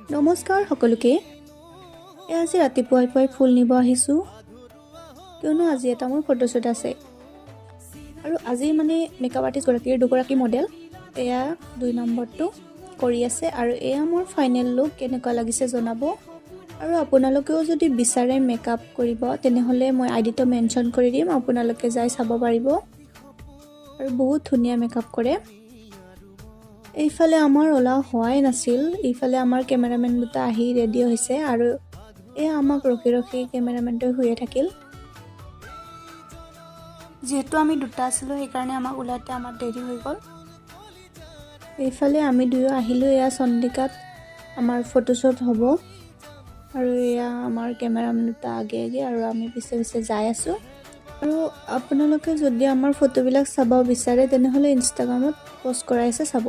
নমস্কাৰ সকলোকে আজি ৰাতিপুৱাই ফুল নিব আহিছোঁ কিয়নো আজি এটা মোৰ ফটোশ্বুট আছে আৰু আজি মানে মেকআপ আৰ্টিষ্ট গৰাকীৰ দুগৰাকী মডেল এয়া 2 নম্বৰটো কৰি আছে আৰু এয়া মোৰ ফাইনেল লুক কেনেকুৱা লাগিছে জনাব আৰু আপোনালোকেও যদি বিচাৰে মেকআপ কৰিব তেনেহলে মই আইডিটো মেনশন কৰি দিম আপোনালোকে যাই চাব পাৰিব আৰু বহুত ধুনীয়া মেকআপ কৰে এইফালে আমাৰ ওলা হোৱাই নাছিল এইফালে আমাৰ কেমেৰামেন দুটা আহি ৰেডি হৈছে আৰু আমাক ৰখি কেমেৰামেনটো শুয়ে থাকিল যেহেতু আমি দুটা আছিলো সেই কাৰণে আমাক ওলাতে আমাৰ দেৰি হৈ গল এইফালে আমি দুয়ো আহিলো চন্দিকাত আমাৰ ফটোশ্বুট হ'ব আৰু আমাৰ কেমেৰামেন দুটা আগে আৰু আমি পিছে যাই আছো আৰু আপোনালোকে যদি আমাৰ ফটোবিলাক চাব বিচাৰে তেনেহলে ইনষ্টাগ্ৰামত পোষ্ট কৰা আছে চাব